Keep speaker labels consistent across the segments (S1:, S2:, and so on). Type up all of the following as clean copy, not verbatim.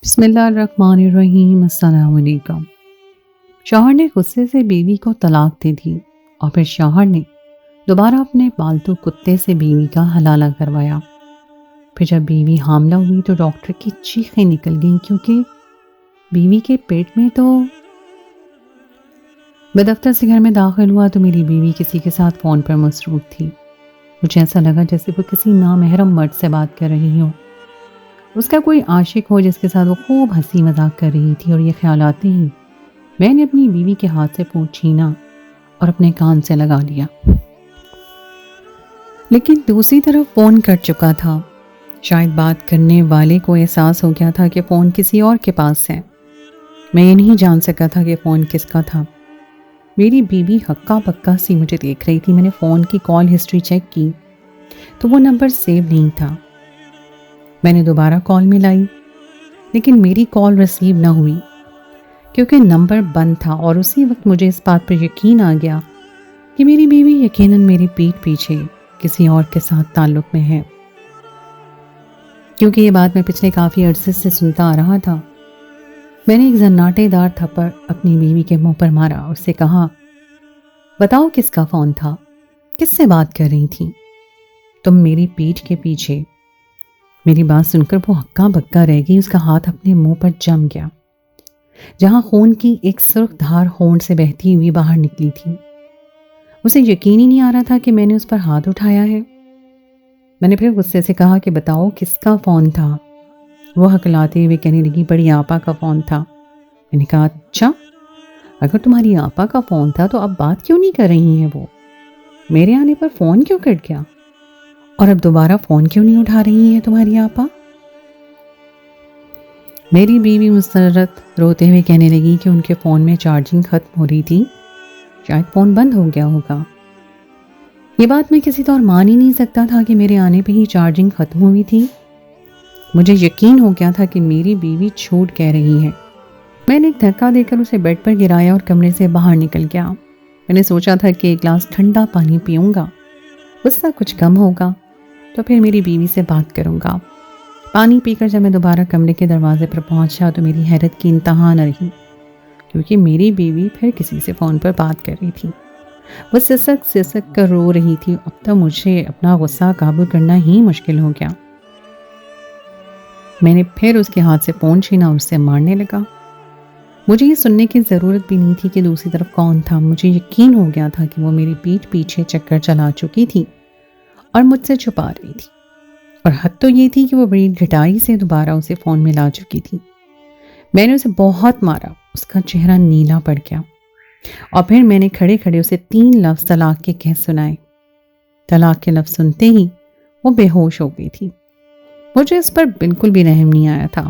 S1: بسم اللہ الرحمن الرحیم۔ السلام علیکم۔ شوہر نے غصے سے بیوی کو طلاق دے دی اور پھر شوہر نے دوبارہ اپنے پالتو کتے سے بیوی کا حلالہ کروایا۔ پھر جب بیوی حاملہ ہوئی تو ڈاکٹر کی چیخیں نکل گئیں کیونکہ بیوی کے پیٹ میں تو میں دفتر سے گھر میں داخل ہوا تو میری بیوی کسی کے ساتھ فون پر مصروف تھی۔ مجھے ایسا لگا جیسے وہ کسی نامحرم مرد سے بات کر رہی ہو، اس کا کوئی عاشق ہو جس کے ساتھ وہ خوب ہنسی مذاق کر رہی تھی، اور یہ خیال آتے ہی میں نے اپنی بیوی کے ہاتھ سے فون چھینا اور اپنے کان سے لگا لیا، لیکن دوسری طرف فون کٹ چکا تھا۔ شاید بات کرنے والے کو احساس ہو گیا تھا کہ فون کسی اور کے پاس ہے۔ میں یہ نہیں جان سکا تھا کہ فون کس کا تھا۔ میری بیوی ہکا پکا سی مجھے دیکھ رہی تھی۔ میں نے فون کی کال ہسٹری چیک کی تو وہ نمبر سیو نہیں تھا۔ میں نے دوبارہ کال ملائی لیکن میری کال ریسیو نہ ہوئی کیونکہ نمبر بند تھا، اور اسی وقت مجھے اس بات پر یقین آ گیا کہ میری بیوی یقیناً میری پیٹھ پیچھے کسی اور کے ساتھ تعلق میں ہے، کیونکہ یہ بات میں پچھلے کافی عرصے سے سنتا آ رہا تھا۔ میں نے ایک زناٹے دار تھپڑ اپنی بیوی کے منہ پر مارا اور اس سے کہا، بتاؤ کس کا فون تھا، کس سے بات کر رہی تھی تم میری پیٹھ کے پیچھے؟ میری بات سن کر وہ ہکا بکا رہ گئی۔ اس کا ہاتھ اپنے منہ پر جم گیا جہاں خون کی ایک سرخ دھار ہونٹ سے بہتی ہوئی باہر نکلی تھی۔ اسے یقین ہی نہیں آ رہا تھا کہ میں نے اس پر ہاتھ اٹھایا ہے۔ میں نے پھر غصے سے کہا کہ بتاؤ کس کا فون تھا؟ وہ ہکلاتے ہوئے کہنے لگی، بڑی آپا کا فون تھا۔ میں نے کہا، اچھا، اگر تمہاری آپا کا فون تھا تو اب بات کیوں نہیں کر رہی ہیں وہ؟ میرے آنے پر فون کیوں کٹ گیا؟ اور اب دوبارہ فون کیوں نہیں اٹھا رہی ہے تمہاری آپا؟ میری بیوی مسرت روتے ہوئے کہنے لگی کہ ان کے فون میں چارجنگ ختم ہو رہی تھی، شاید فون بند ہو گیا ہوگا۔ یہ بات میں کسی طور مان ہی نہیں سکتا تھا کہ میرے آنے پہ ہی چارجنگ ختم ہوئی تھی۔ مجھے یقین ہو گیا تھا کہ میری بیوی جھوٹ کہہ رہی ہے۔ میں نے ایک دھکا دے کر اسے بیڈ پر گرایا اور کمرے سے باہر نکل گیا۔ میں نے سوچا تھا کہ ایک گلاس ٹھنڈا پانی پیوں گا، غصہ کچھ کم ہوگا تو پھر میری بیوی سے بات کروں گا۔ پانی پی کر جب میں دوبارہ کمرے کے دروازے پر پہنچا تو میری حیرت کی انتہا نہ رہی، کیونکہ میری بیوی پھر کسی سے فون پر بات کر رہی تھی۔ وہ سسک سسک کر رو رہی تھی۔ اب تو مجھے اپنا غصہ قابو کرنا ہی مشکل ہو گیا۔ میں نے پھر اس کے ہاتھ سے فون چھینا اور اس سے مارنے لگا۔ مجھے یہ سننے کی ضرورت بھی نہیں تھی کہ دوسری طرف کون تھا۔ مجھے یقین ہو گیا تھا کہ وہ میری پیٹھ پیچھے چکر چلا چکی تھی اور مجھ سے چھپا رہی تھی، اور حد تو یہ تھی کہ وہ بڑی ڈٹائی سے دوبارہ اسے فون میں لا چکی تھی۔ میں نے اسے بہت مارا، اس کا چہرہ نیلا پڑ گیا، اور پھر میں نے کھڑے کھڑے اسے 3 لفظ طلاق کے کہہ سنائے۔ طلاق کے لفظ سنتے ہی وہ بے ہوش ہو گئی تھی۔ مجھے اس پر بالکل بھی رحم نہیں آیا تھا۔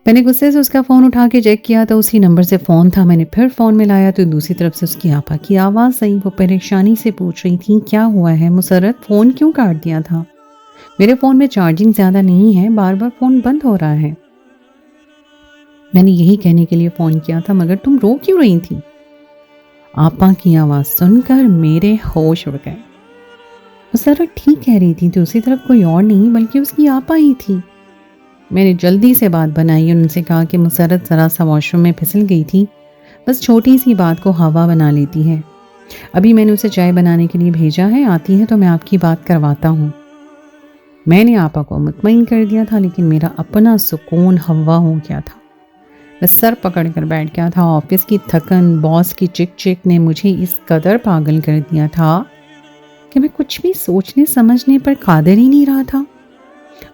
S1: میں نے غصے سے اس کا فون اٹھا کے چیک کیا تو اسی نمبر سے فون تھا۔ میں نے پھر فون ملایا تو دوسری طرف سے اس کی آپا کی آواز آئی۔ وہ پریشانی سے پوچھ رہی تھی، کیا ہوا ہے مسرت؟ فون کیوں کاٹ دیا تھا؟ میرے فون میں چارجنگ زیادہ نہیں ہے، بار بار فون بند ہو رہا ہے۔ میں نے یہی کہنے کے لیے فون کیا تھا، مگر تم رو کیوں رہی تھی؟ آپا کی آواز سن کر میرے ہوش اڑ گئے۔ مسرت ٹھیک کہہ رہی تھی، دوسری طرف کوئی اور نہیں بلکہ اس کی آپا ہی تھی۔ میں نے جلدی سے بات بنائی اور ان سے کہا کہ مسرت ذرا سا واش روم میں پھسل گئی تھی، بس چھوٹی سی بات کو ہوا بنا لیتی ہے۔ ابھی میں نے اسے چائے بنانے کے لیے بھیجا ہے، آتی ہے تو میں آپ کی بات کرواتا ہوں۔ میں نے آپا کو مطمئن کر دیا تھا، لیکن میرا اپنا سکون ہوا ہو گیا تھا۔ میں سر پکڑ کر بیٹھ گیا تھا۔ آفس کی تھکن، باس کی چک چک نے مجھے اس قدر پاگل کر دیا تھا کہ میں کچھ بھی سوچنے سمجھنے پر قادر ہی نہیں رہا تھا،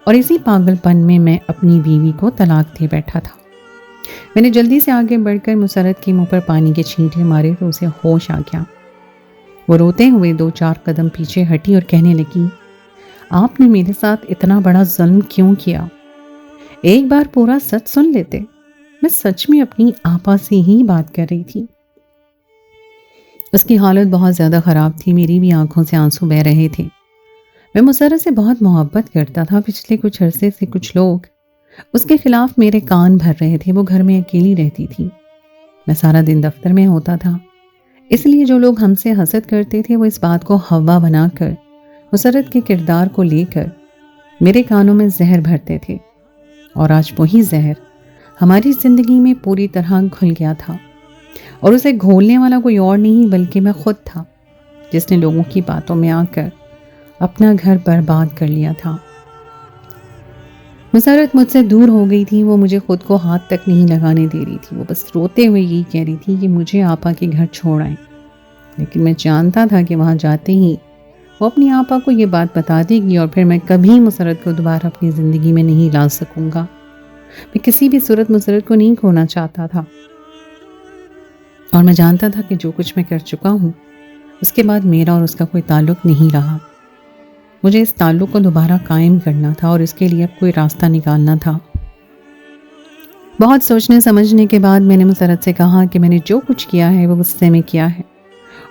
S1: اور اسی پاگل پن میں میں اپنی بیوی کو طلاق دے بیٹھا تھا۔ میں نے جلدی سے آگے بڑھ کر مسرت کے منہ پر پانی کے چھینٹے مارے تو اسے ہوش آ گیا۔ وہ روتے ہوئے 2-4 قدم پیچھے ہٹی اور کہنے لگی، آپ نے میرے ساتھ اتنا بڑا ظلم کیوں کیا؟ ایک بار پورا سچ سن لیتے۔ میں سچ میں اپنی آپا سے ہی بات کر رہی تھی۔ اس کی حالت بہت زیادہ خراب تھی، میری بھی آنکھوں سے آنسو بہہ رہے تھے۔ میں مسرت سے بہت محبت کرتا تھا۔ پچھلے کچھ عرصے سے کچھ لوگ اس کے خلاف میرے کان بھر رہے تھے۔ وہ گھر میں اکیلی رہتی تھی، میں سارا دن دفتر میں ہوتا تھا، اس لیے جو لوگ ہم سے حسد کرتے تھے وہ اس بات کو ہوا بنا کر مسرت کے کردار کو لے کر میرے کانوں میں زہر بھرتے تھے، اور آج وہی زہر ہماری زندگی میں پوری طرح گھل گیا تھا، اور اسے گھولنے والا کوئی اور نہیں بلکہ میں خود تھا، جس نے لوگوں کی باتوں میں آ کر اپنا گھر برباد کر لیا تھا۔ مسرت مجھ سے دور ہو گئی تھی، وہ مجھے خود کو ہاتھ تک نہیں لگانے دے رہی تھی۔ وہ بس روتے ہوئے یہی کہہ رہی تھی کہ مجھے آپا کے گھر چھوڑ آئیں، لیکن میں جانتا تھا کہ وہاں جاتے ہی وہ اپنی آپا کو یہ بات بتا دے گی، اور پھر میں کبھی مسرت کو دوبارہ اپنی زندگی میں نہیں لا سکوں گا۔ میں کسی بھی صورت مسرت کو نہیں کھونا چاہتا تھا، اور میں جانتا تھا کہ جو کچھ میں کر چکا ہوں اس کے بعد میرا اور اس کا کوئی تعلق نہیں رہا۔ مجھے اس تعلق کو دوبارہ قائم کرنا تھا، اور اس کے لیے اب کوئی راستہ نکالنا تھا۔ بہت سوچنے سمجھنے کے بعد میں نے مسرت سے کہا کہ میں نے جو کچھ کیا ہے وہ غصے میں کیا ہے،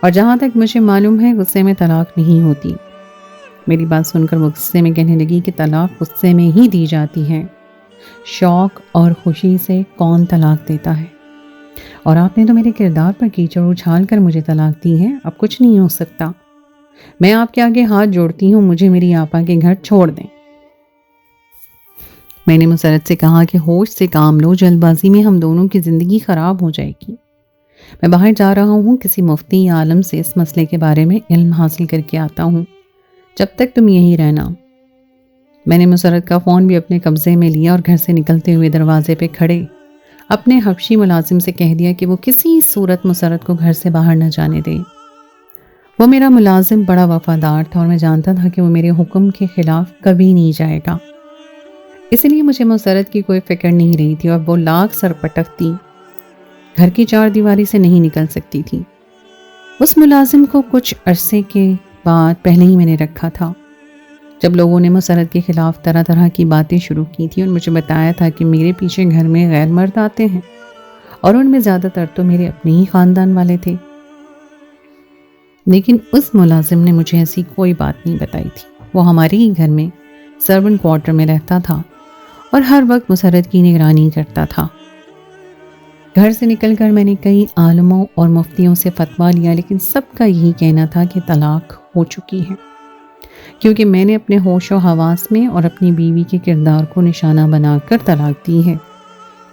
S1: اور جہاں تک مجھے معلوم ہے غصے میں طلاق نہیں ہوتی۔ میری بات سن کر وہ غصے میں کہنے لگی کہ طلاق غصے میں ہی دی جاتی ہے، شوق اور خوشی سے کون طلاق دیتا ہے؟ اور آپ نے تو میرے کردار پر کیچڑ اچھال کر مجھے طلاق دی ہے، اب کچھ نہیں ہو سکتا۔ میں آپ کے آگے ہاتھ جوڑتی ہوں، مجھے میری آپا کے گھر چھوڑ دیں۔ میں نے مسرت سے کہا کہ ہوش سے کام لو، جلد بازی میں ہم دونوں کی زندگی خراب ہو جائے گی۔ میں باہر جا رہا ہوں، کسی مفتی یا عالم سے اس مسئلے کے بارے میں علم حاصل کر کے آتا ہوں، جب تک تم یہی رہنا۔ میں نے مسرت کا فون بھی اپنے قبضے میں لیا اور گھر سے نکلتے ہوئے دروازے پہ کھڑے اپنے حبشی ملازم سے کہہ دیا کہ وہ کسی صورت مسرت کو گھر سے باہر نہ جانے دے۔ وہ میرا ملازم بڑا وفادار تھا، اور میں جانتا تھا کہ وہ میرے حکم کے خلاف کبھی نہیں جائے گا، اس لیے مجھے مسرت کی کوئی فکر نہیں رہی تھی، اور وہ لاکھ سر پٹکتی گھر کی چار دیواری سے نہیں نکل سکتی تھی۔ اس ملازم کو کچھ عرصے کے بعد پہلے ہی میں نے رکھا تھا، جب لوگوں نے مسرت کے خلاف طرح طرح کی باتیں شروع کی تھی، اور مجھے بتایا تھا کہ میرے پیچھے گھر میں غیر مرد آتے ہیں، اور ان میں زیادہ تر تو میرے اپنے ہی خاندان والے تھے۔ لیکن اس ملازم نے مجھے ایسی کوئی بات نہیں بتائی تھی۔ وہ ہمارے ہی گھر میں سرونٹ کوارٹر میں رہتا تھا، اور ہر وقت مسرت کی نگرانی کرتا تھا۔ گھر سے نکل کر میں نے کئی عالموں اور مفتیوں سے فتویٰ لیا، لیکن سب کا یہی کہنا تھا کہ طلاق ہو چکی ہے، کیونکہ میں نے اپنے ہوش و حواس میں اور اپنی بیوی کے کردار کو نشانہ بنا کر طلاق دی ہے۔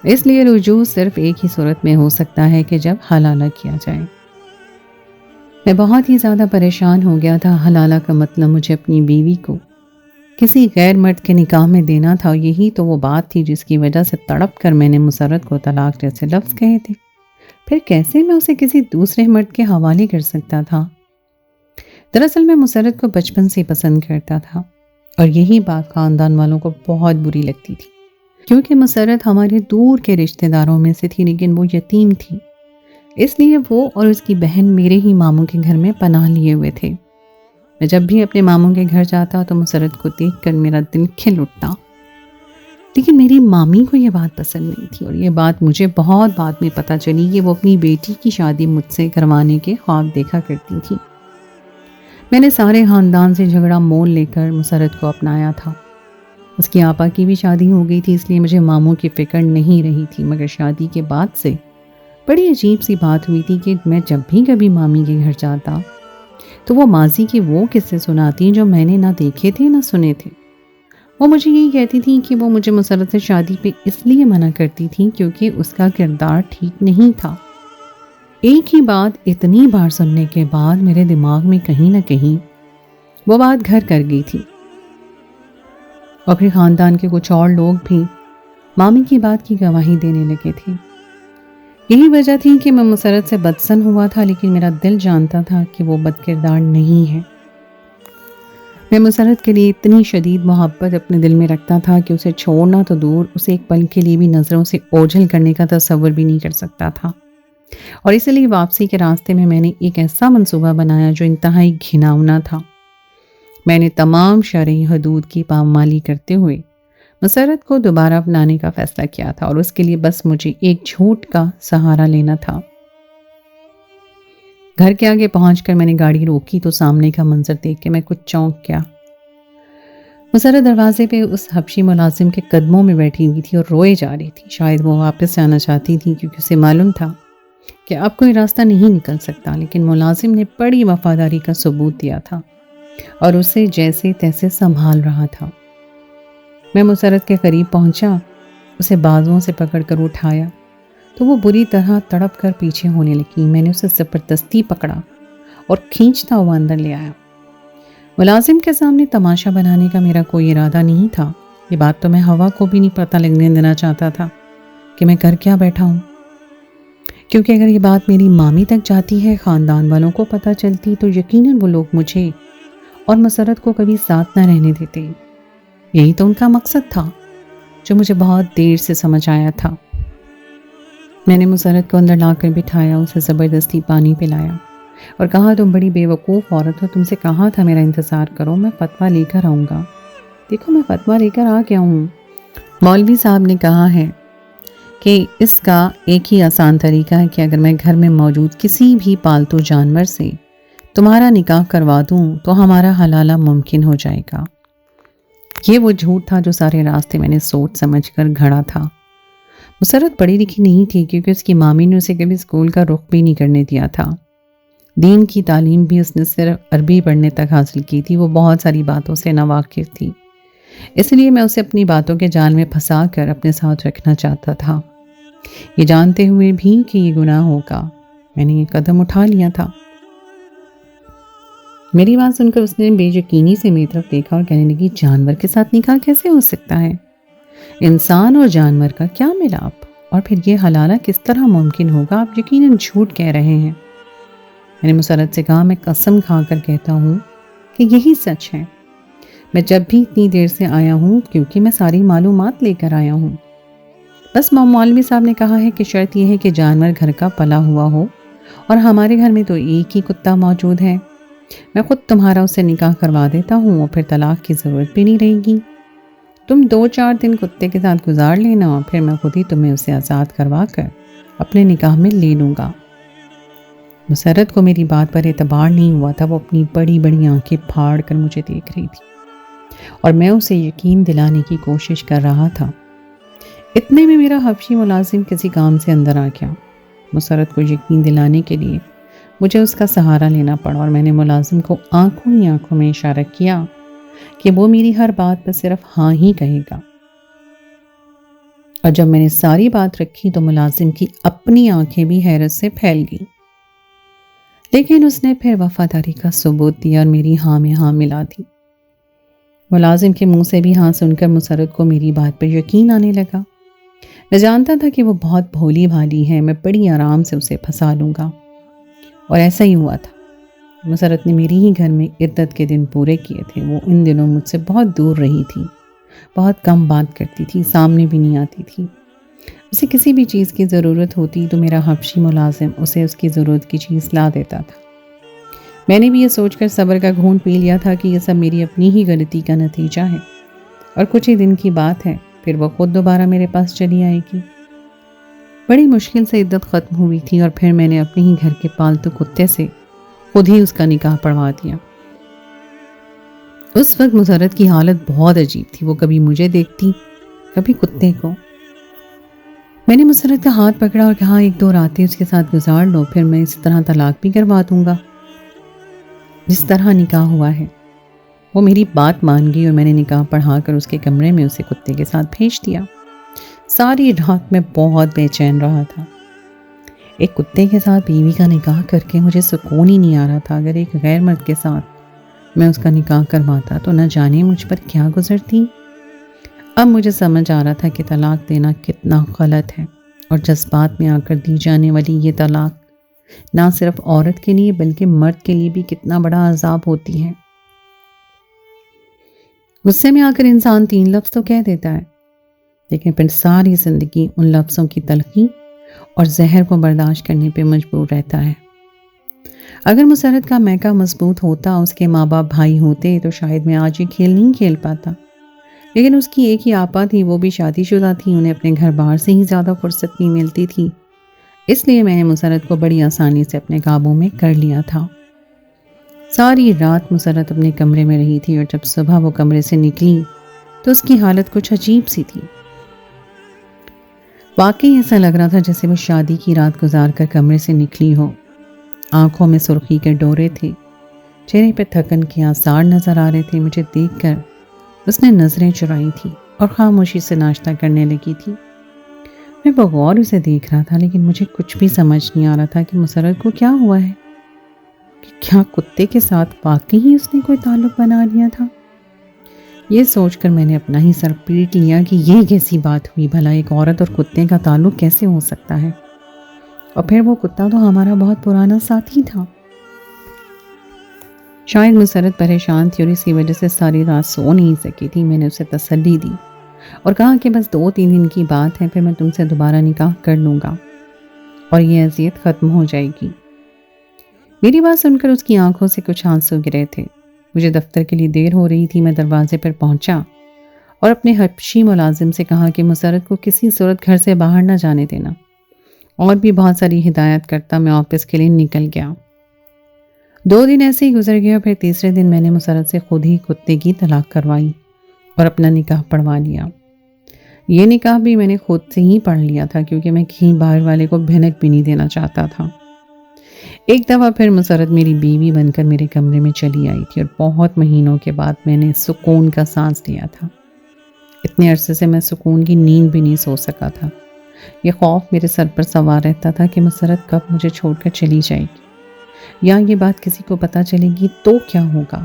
S1: اس لیے رجوع صرف ایک ہی صورت میں ہو سکتا ہے کہ جب حلالہ کیا جائے۔ میں بہت ہی زیادہ پریشان ہو گیا تھا۔ حلالہ کا مطلب مجھے اپنی بیوی کو کسی غیر مرد کے نکاح میں دینا تھا، اور یہی تو وہ بات تھی جس کی وجہ سے تڑپ کر میں نے مسرت کو طلاق جیسے لفظ کہے تھے۔ پھر کیسے میں اسے کسی دوسرے مرد کے حوالے کر سکتا تھا؟ دراصل میں مسرت کو بچپن سے پسند کرتا تھا، اور یہی بات خاندان والوں کو بہت بری لگتی تھی، کیونکہ مسرت ہمارے دور کے رشتہ داروں میں سے تھی، لیکن وہ یتیم تھی، اس لیے وہ اور اس کی بہن میرے ہی ماموں کے گھر میں پناہ لیے ہوئے تھے۔ میں جب بھی اپنے ماموں کے گھر جاتا تو مسرت کو دیکھ کر میرا دل کھل اٹھتا، لیکن میری مامی کو یہ بات پسند نہیں تھی، اور یہ بات مجھے بہت بعد میں پتہ چلی کہ وہ اپنی بیٹی کی شادی مجھ سے کروانے کے خواب دیکھا کرتی تھی۔ میں نے سارے خاندان سے جھگڑا مول لے کر مسرت کو اپنایا تھا۔ اس کی آپا کی بھی شادی ہو گئی تھی، اس لیے مجھے ماموں کی فکر نہیں رہی تھی، مگر شادی کے بعد سے بڑی عجیب سی بات ہوئی تھی کہ میں جب بھی کبھی مامی کے گھر جاتا تو وہ ماضی کے وہ قصے سناتی جو میں نے نہ دیکھے تھے نہ سنے تھے۔ وہ مجھے یہی کہتی تھی کہ وہ مجھے مسرت سے شادی پہ اس لیے منع کرتی تھی کیونکہ اس کا کردار ٹھیک نہیں تھا۔ ایک ہی بات اتنی بار سننے کے بعد میرے دماغ میں کہیں نہ کہیں وہ بات گھر کر گئی تھی، اور پھر خاندان کے کچھ اور لوگ بھی مامی کی بات کی گواہی دینے لگے تھے۔ یہی وجہ تھی کہ میں مسرت سے بدسن ہوا تھا، لیکن میرا دل جانتا تھا کہ وہ بد کردار نہیں ہے۔ میں مسرت کے لیے اتنی شدید محبت اپنے دل میں رکھتا تھا کہ اسے چھوڑنا تو دور، اسے ایک پل کے لیے بھی نظروں سے اوجھل کرنے کا تصور بھی نہیں کر سکتا تھا، اور اسی لیے واپسی کے راستے میں نے ایک ایسا منصوبہ بنایا جو انتہائی گھناؤنا تھا۔ میں نے تمام شرعی حدود کی پامالی کرتے ہوئے مسرت کو دوبارہ اپنانے کا فیصلہ کیا تھا، اور اس کے لیے بس مجھے ایک جھوٹ کا سہارا لینا تھا۔ گھر کے آگے پہنچ کر میں نے گاڑی روکی تو سامنے کا منظر دیکھ کے میں کچھ چونک گیا۔ مسرت دروازے پہ اس حبشی ملازم کے قدموں میں بیٹھی ہوئی تھی اور روئے جا رہی تھی۔ شاید وہ واپس جانا چاہتی تھی کیونکہ اسے معلوم تھا کہ اب کوئی راستہ نہیں نکل سکتا، لیکن ملازم نے بڑی وفاداری کا ثبوت دیا تھا اور اسے جیسے تیسے سنبھال رہا تھا۔ میں مسرت کے قریب پہنچا اسے بازوؤں سے پکڑ کر اٹھایا تو وہ بری طرح تڑپ کر پیچھے ہونے لگی۔ میں نے اسے زبردستی پکڑا اور کھینچتا ہوا اندر لے آیا۔ ملازم کے سامنے تماشا بنانے کا میرا کوئی ارادہ نہیں تھا۔ یہ بات تو میں ہوا کو بھی نہیں پتہ لگنے دینا چاہتا تھا کہ میں کر کیا بیٹھا ہوں، کیونکہ اگر یہ بات میری مامی تک جاتی ہے، خاندان والوں کو پتہ چلتی، تو یقیناً وہ لوگ مجھے اور مسرت کو کبھی ساتھ نہ رہنے دیتے۔ یہی تو ان کا مقصد تھا جو مجھے بہت دیر سے سمجھ آیا تھا۔ میں نے مسرت کو اندر لا کر بٹھایا، اسے زبردستی پانی پلایا اور کہا تم بڑی بے وقوف عورت ہو، تم سے کہا تھا میرا انتظار کرو، میں فتویٰ لے کر آؤں گا۔ دیکھو میں فتویٰ لے کر آ گیا ہوں۔ مولوی صاحب نے کہا ہے کہ اس کا ایک ہی آسان طریقہ ہے کہ اگر میں گھر میں موجود کسی بھی پالتو جانور سے تمہارا نکاح کروا دوں تو ہمارا حلالہ ممکن ہو جائے گا۔ یہ وہ جھوٹ تھا جو سارے راستے میں نے سوچ سمجھ کر گھڑا تھا۔ مسرت پڑھی لکھی نہیں تھی کیونکہ اس کی مامی نے اسے کبھی اسکول کا رخ بھی نہیں کرنے دیا تھا۔ دین کی تعلیم بھی اس نے صرف عربی پڑھنے تک حاصل کی تھی۔ وہ بہت ساری باتوں سے ناواقف تھی، اس لیے میں اسے اپنی باتوں کے جال میں پھنسا کر اپنے ساتھ رکھنا چاہتا تھا، یہ جانتے ہوئے بھی کہ یہ گناہ ہوگا۔ میں نے یہ قدم اٹھا لیا تھا۔ میری بات سن کر اس نے بے یقینی سے میری طرف دیکھا اور کہنے لگی جانور کے ساتھ نکاح کیسے ہو سکتا ہے؟ انسان اور جانور کا کیا ملاپ؟ اور پھر یہ حلالہ کس طرح ممکن ہوگا؟ آپ یقیناً جھوٹ کہہ رہے ہیں۔ میں نے مسرت سے کہا میں قسم کھا کر کہتا ہوں کہ یہی سچ ہے۔ میں جب بھی اتنی دیر سے آیا ہوں کیونکہ میں ساری معلومات لے کر آیا ہوں۔ بس مولوی صاحب نے کہا ہے کہ شرط یہ ہے کہ جانور گھر کا پلا ہوا ہو، اور ہمارے گھر میں تو ایک ہی کتا موجود ہے۔ میں خود تمہارا اس سے نکاح کروا دیتا ہوں اور پھر طلاق کی ضرورت بھی نہیں رہے گی۔ تم 2-4 دن کتے کے ساتھ گزار لینا اور پھر میں خود ہی تمہیں اسے آزاد کروا کر اپنے نکاح میں لے لوں گا۔ مسرت کو میری بات پر اعتبار نہیں ہوا تھا۔ وہ اپنی بڑی بڑی آنکھیں پھاڑ کر مجھے دیکھ رہی تھی اور میں اسے یقین دلانے کی کوشش کر رہا تھا۔ اتنے میں میرا حبشی ملازم کسی کام سے اندر آ گیا۔ مسرت کو یقین دلانے کے لیے مجھے اس کا سہارا لینا پڑا اور میں نے ملازم کو آنکھوں ہی آنکھوں میں اشارہ کیا کہ وہ میری ہر بات پر صرف ہاں ہی کہے گا۔ اور جب میں نے ساری بات رکھی تو ملازم کی اپنی آنکھیں بھی حیرت سے پھیل گئیں، لیکن اس نے پھر وفاداری کا ثبوت دیا اور میری ہاں میں ہاں ملا دی۔ ملازم کے منہ سے بھی ہاں سن کر مسرت کو میری بات پر یقین آنے لگا۔ میں جانتا تھا کہ وہ بہت بھولی بھالی ہے، میں بڑی آرام سے اسے پھنسا لوں گا، اور ایسا ہی ہوا تھا۔ مسرت نے میری ہی گھر میں عدت کے دن پورے کیے تھے۔ وہ ان دنوں مجھ سے بہت دور رہی تھی، بہت کم بات کرتی تھی، سامنے بھی نہیں آتی تھی۔ اسے کسی بھی چیز کی ضرورت ہوتی تو میرا حبشی ملازم اسے اس کی ضرورت کی چیز لا دیتا تھا۔ میں نے بھی یہ سوچ کر صبر کا گھونٹ پی لیا تھا کہ یہ سب میری اپنی ہی غلطی کا نتیجہ ہے، اور کچھ ہی دن کی بات ہے پھر وہ خود دوبارہ میرے پاس چلی آئے گی۔ بڑی مشکل سے عدت ختم ہوئی تھی اور پھر میں نے اپنے ہی گھر کے پالتو کتے سے خود ہی اس کا نکاح پڑھوا دیا۔ اس وقت مسرت کی حالت بہت عجیب تھی۔ وہ کبھی مجھے دیکھتی، کبھی کتے کو۔ میں نے مسرت کا ہاتھ پکڑا اور کہا 1-2 راتیں اس کے ساتھ گزار لو، پھر میں اس طرح طلاق بھی کروا دوں گا جس طرح نکاح ہوا ہے۔ وہ میری بات مان گئی اور میں نے نکاح پڑھا کر اس کے کمرے میں اسے کتے کے ساتھ بھیج دیا۔ ساری رات میں بہت بے چین رہا تھا۔ ایک کتے کے ساتھ بیوی کا نکاح کر کے مجھے سکون ہی نہیں آ رہا تھا۔ اگر ایک غیر مرد کے ساتھ میں اس کا نکاح کرواتا تو نہ جانے مجھ پر کیا گزرتی۔ اب مجھے سمجھ آ رہا تھا کہ طلاق دینا کتنا غلط ہے، اور جذبات میں آ کر دی جانے والی یہ طلاق نہ صرف عورت کے لیے بلکہ مرد کے لیے بھی کتنا بڑا عذاب ہوتی ہے۔ غصے میں آ کر انسان 3 لفظ تو کہہ دیتا ہے، لیکن پھر ساری زندگی ان لفظوں کی تلخی اور زہر کو برداشت کرنے پہ مجبور رہتا ہے۔ اگر مسرت کا میکا مضبوط ہوتا، اس کے ماں باپ بھائی ہوتے، تو شاید میں آج یہ کھیل نہیں کھیل پاتا، لیکن اس کی ایک ہی آپا تھی، وہ بھی شادی شدہ تھی، انہیں اپنے گھر باہر سے ہی زیادہ فرصت نہیں ملتی تھی، اس لیے میں نے مسرت کو بڑی آسانی سے اپنے قابو میں کر لیا تھا۔ ساری رات مسرت اپنے کمرے میں رہی تھی، اور جب صبح وہ کمرے سے نکلی تو اس کی حالت کچھ عجیب سی تھی۔ واقعی ایسا لگ رہا تھا جیسے وہ شادی کی رات گزار کر کمرے سے نکلی ہو۔ آنکھوں میں سرخی کے ڈورے تھے، چہرے پہ تھکن کے آثار نظر آ رہے تھے۔ مجھے دیکھ کر اس نے نظریں چرائی تھی اور خاموشی سے ناشتہ کرنے لگی تھی۔ میں بغور اسے دیکھ رہا تھا، لیکن مجھے کچھ بھی سمجھ نہیں آ رہا تھا کہ مسرت کو کیا ہوا ہے، کہ کیا کتے کے ساتھ واقعی ہی اس نے کوئی تعلق بنا لیا تھا۔ یہ سوچ کر میں نے اپنا ہی سر پیٹ لیا کہ یہ کیسی بات ہوئی، بھلا ایک عورت اور کتے کا تعلق کیسے ہو سکتا ہے؟ اور پھر وہ کتا تو ہمارا بہت پرانا ساتھی تھا۔ شاید مسرت پریشان تھی اور اسی وجہ سے ساری رات سو نہیں سکی تھی۔ میں نے اسے تسلی دی اور کہا کہ بس 2-3 دن کی بات ہے، پھر میں تم سے دوبارہ نکاح کر لوں گا اور یہ اذیت ختم ہو جائے گی۔ میری بات سن کر اس کی آنکھوں سے کچھ آنسو گرے تھے۔ مجھے دفتر کے لیے دیر ہو رہی تھی۔ میں دروازے پر پہنچا اور اپنے حبشی ملازم سے کہا کہ مسرت کو کسی صورت گھر سے باہر نہ جانے دینا، اور بھی بہت ساری ہدایت کرتا میں آفس کے لیے نکل گیا۔ 2 دن ایسے ہی گزر گئے اور پھر تیسرے دن میں نے مسرت سے خود ہی کتے کی طلاق کروائی اور اپنا نکاح پڑھوا لیا۔ یہ نکاح بھی میں نے خود سے ہی پڑھ لیا تھا، کیونکہ میں کہیں باہر والے کو بھنک بھی نہیں دینا چاہتا تھا۔ ایک دفعہ پھر مسرت میری بیوی بن کر میرے کمرے میں چلی آئی تھی اور بہت مہینوں کے بعد میں نے سکون کا سانس لیا تھا۔ اتنے عرصے سے میں سکون کی نیند بھی نہیں سو سکا تھا۔ یہ خوف میرے سر پر سوار رہتا تھا کہ مسرت کب مجھے چھوڑ کر چلی جائے گی، یا یہ بات کسی کو پتہ چلے گی تو کیا ہوگا۔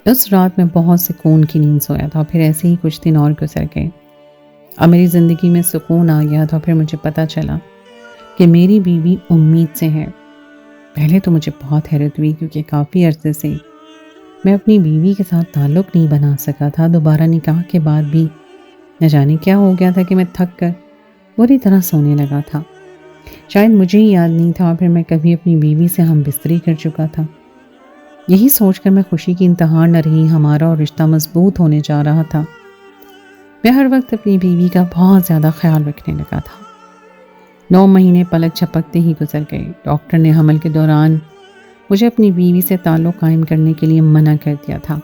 S1: اس رات میں بہت سکون کی نیند سویا تھا، پھر ایسے ہی کچھ دن اور گزر گئے۔ اب میری زندگی میں سکون آ گیا تھا۔ پھر مجھے پتہ چلا کہ میری بیوی امید سے ہے۔ پہلے تو مجھے بہت حیرت ہوئی، کیونکہ کافی عرصے سے میں اپنی بیوی کے ساتھ تعلق نہیں بنا سکا تھا۔ دوبارہ نکاح کے بعد بھی نہ جانے کیا ہو گیا تھا کہ میں تھک کر بری طرح سونے لگا تھا۔ شاید مجھے ہی یاد نہیں تھا، اور پھر میں کبھی اپنی بیوی سے ہم بستری کر چکا تھا۔ یہی سوچ کر میں خوشی کی انتہا نہ رہی۔ ہمارا اور رشتہ مضبوط ہونے جا رہا تھا۔ میں ہر وقت اپنی بیوی کا بہت زیادہ خیال رکھنے لگا تھا۔ 9 مہینے پلک جھپکتے ہی گزر گئے۔ ڈاکٹر نے حمل کے دوران مجھے اپنی بیوی سے تعلق قائم کرنے کے لیے منع کر دیا تھا۔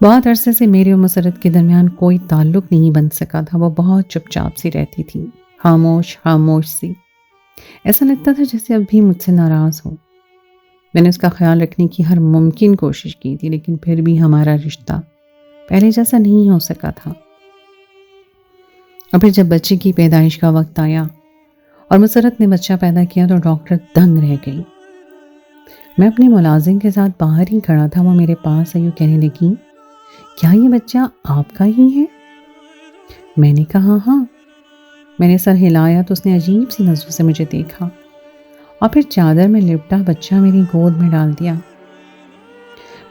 S1: بہت عرصے سے میرے اور مسرت کے درمیان کوئی تعلق نہیں بن سکا تھا۔ وہ بہت چپ چاپ سی رہتی تھی، خاموش سی۔ ایسا لگتا تھا جیسے اب بھی مجھ سے ناراض ہو۔ میں نے اس کا خیال رکھنے کی ہر ممکن کوشش کی تھی، لیکن پھر بھی ہمارا رشتہ پہلے جیسا نہیں ہو سکا تھا۔ اور پھر جب بچے کی پیدائش کا وقت آیا اور مسرت نے بچہ پیدا کیا تو ڈاکٹر دنگ رہ گئی۔ میں اپنے ملازم کے ساتھ باہر ہی کھڑا تھا۔ وہ میرے پاس آئی اور کہنے لگی، کیا یہ بچہ آپ کا ہی ہے؟ میں نے کہا ہاں۔ میں نے سر ہلایا تو اس نے عجیب سی نظروں سے مجھے دیکھا اور پھر چادر میں لپٹا بچہ میری گود میں ڈال دیا۔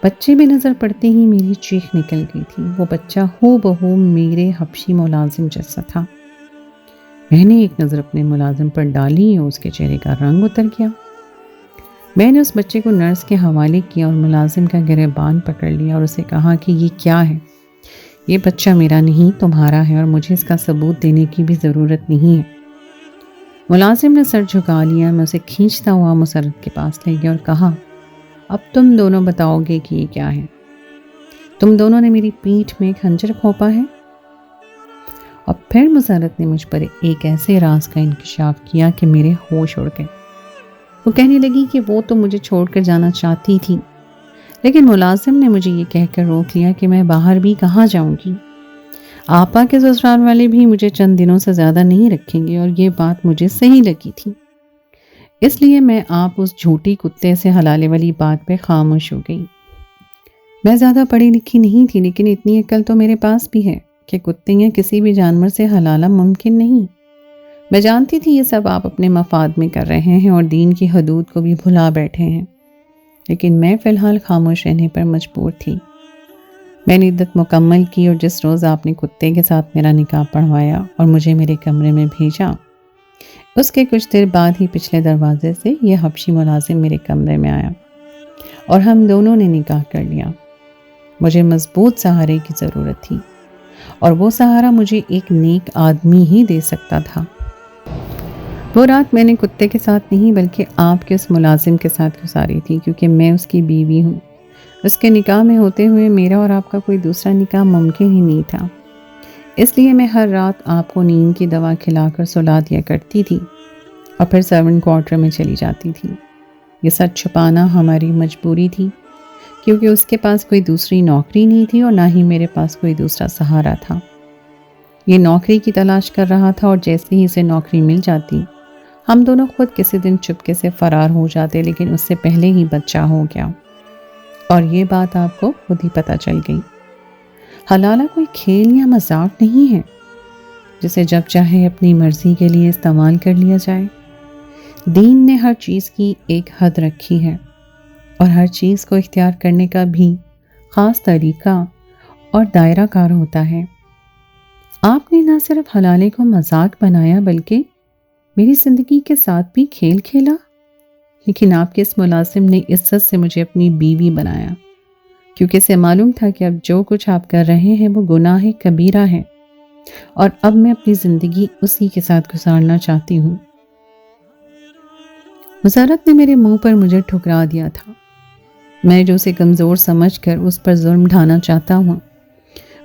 S1: بچے میں نظر پڑتے ہی میری چیخ نکل گئی تھی۔ وہ بچہ ہو بہو میرے حبشی ملازم جیسا تھا۔ میں نے ایک نظر اپنے ملازم پر ڈالی اور اس کے چہرے کا رنگ اتر گیا۔ میں نے اس بچے کو نرس کے حوالے کیا اور ملازم کا گریبان پکڑ لیا اور اسے کہا کہ یہ کیا ہے؟ یہ بچہ میرا نہیں تمہارا ہے، اور مجھے اس کا ثبوت دینے کی بھی ضرورت نہیں ہے۔ ملازم نے سر جھکا لیا۔ میں اسے کھینچتا ہوا مسرت کے پاس لے گیا اور کہا، اب تم دونوں بتاؤ گے کہ یہ کیا ہے؟ تم دونوں نے میری پیٹھ میں خنجر کھوپا ہے؟ اور پھر مسرت نے مجھ پر ایک ایسے راز کا انکشاف کیا کہ میرے ہوش اڑ گئے۔ وہ کہنے لگی کہ وہ تو مجھے چھوڑ کر جانا چاہتی تھی، لیکن ملازم نے مجھے یہ کہہ کر روک لیا کہ میں باہر بھی کہاں جاؤں گی۔ آپا کے سسرال والے بھی مجھے چند دنوں سے زیادہ نہیں رکھیں گے، اور یہ بات مجھے صحیح لگی تھی۔ اس لیے میں آپ اس جھوٹی کتے سے حلالے والی بات پہ خاموش ہو گئی۔ میں زیادہ پڑھی لکھی نہیں تھی، لیکن اتنی عقل تو میرے پاس بھی ہے کہ کتے یا کسی بھی جانور سے حلالہ ممکن نہیں۔ میں جانتی تھی یہ سب آپ اپنے مفاد میں کر رہے ہیں اور دین کی حدود کو بھی بھلا بیٹھے ہیں، لیکن میں فی الحال خاموش رہنے پر مجبور تھی۔ میں نے عدت مکمل کی، اور جس روز آپ نے کتے کے ساتھ میرا نکاح پڑھوایا اور مجھے میرے کمرے میں بھیجا، اس کے کچھ دیر بعد ہی پچھلے دروازے سے یہ حبشی ملازم میرے کمرے میں آیا اور ہم دونوں نے نکاح کر لیا۔ مجھے مضبوط سہارے کی ضرورت تھی، اور وہ سہارا مجھے ایک نیک آدمی ہی دے سکتا تھا۔ وہ رات میں نے کتے کے ساتھ نہیں بلکہ آپ کے اس ملازم کے ساتھ گزاری تھی، کیونکہ میں اس کی بیوی ہوں۔ اس کے نکاح میں ہوتے ہوئے میرا اور آپ کا کوئی دوسرا نکاح ممکن ہی نہیں تھا۔ اس لیے میں ہر رات آپ کو نیند کی دوا کھلا کر سلا دیا کرتی تھی اور پھر سرونٹ کوارٹر میں چلی جاتی تھی۔ یہ سچ چھپانا ہماری مجبوری تھی، کیونکہ اس کے پاس کوئی دوسری نوکری نہیں تھی اور نہ ہی میرے پاس کوئی دوسرا سہارا تھا۔ یہ نوکری کی تلاش کر رہا تھا اور جیسے ہی اسے نوکری مل جاتی ہم دونوں خود کسی دن چپکے سے فرار ہو جاتے، لیکن اس سے پہلے ہی بچہ ہو گیا اور یہ بات آپ کو خود ہی پتہ چل گئی۔ حلالہ کوئی کھیل یا مذاق نہیں ہے جسے جب چاہے اپنی مرضی کے لیے استعمال کر لیا جائے۔ دین نے ہر چیز کی ایک حد رکھی ہے اور ہر چیز کو اختیار کرنے کا بھی خاص طریقہ اور دائرہ کار ہوتا ہے۔ آپ نے نہ صرف حلالے کو مذاق بنایا بلکہ میری زندگی کے ساتھ بھی کھیل کھیلا، لیکن آپ کے اس ملازم نے عزت سے مجھے اپنی بیوی بنایا، کیونکہ اسے معلوم تھا کہ اب جو کچھ آپ کر رہے ہیں وہ گناہ کبیرہ ہے اور اب میں اپنی زندگی اسی کے ساتھ گزارنا چاہتی ہوں۔ مسرت نے میرے منہ پر مجھے ٹھکرا دیا تھا۔ میں جو اسے کمزور سمجھ کر اس پر ظلم ڈھانا چاہتا ہوں،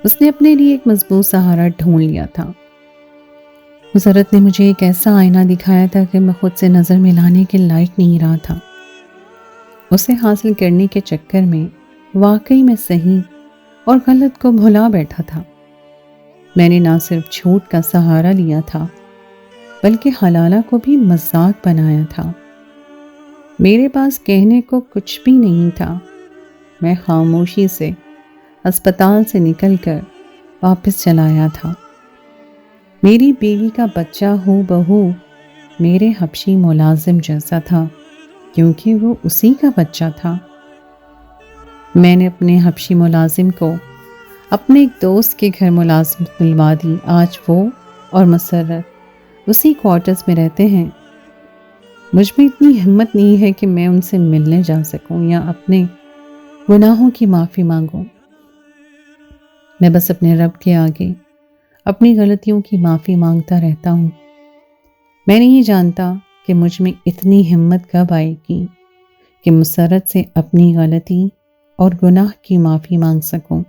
S1: اس نے اپنے لیے ایک مضبوط سہارا ڈھونڈ لیا تھا۔ مسرت نے مجھے ایک ایسا آئینہ دکھایا تھا کہ میں خود سے نظر ملانے کے لائق نہیں رہا تھا۔ اسے حاصل کرنے کے چکر میں واقعی میں صحیح اور غلط کو بھلا بیٹھا تھا۔ میں نے نہ صرف جھوٹ کا سہارا لیا تھا بلکہ حلالہ کو بھی مذاق بنایا تھا۔ میرے پاس کہنے کو کچھ بھی نہیں تھا۔ میں خاموشی سے اسپتال سے نکل کر واپس چلا آیا تھا۔ میری بیوی کا بچہ ہو بہو میرے حبشی ملازم جیسا تھا، کیونکہ وہ اسی کا بچہ تھا۔ میں نے اپنے حبشی ملازم کو اپنے ایک دوست کے گھر ملازمت دلوا دی۔ آج وہ اور مسرت اسی کوارٹرز میں رہتے ہیں۔ مجھ میں اتنی ہمت نہیں ہے کہ میں ان سے ملنے جا سکوں یا اپنے گناہوں کی معافی مانگوں۔ میں بس اپنے رب کے آگے اپنی غلطیوں کی معافی مانگتا رہتا ہوں۔ میں نہیں جانتا کہ مجھ میں اتنی ہمت کب آئے گی کہ مسرت سے اپنی غلطی اور گناہ کی معافی مانگ سکوں۔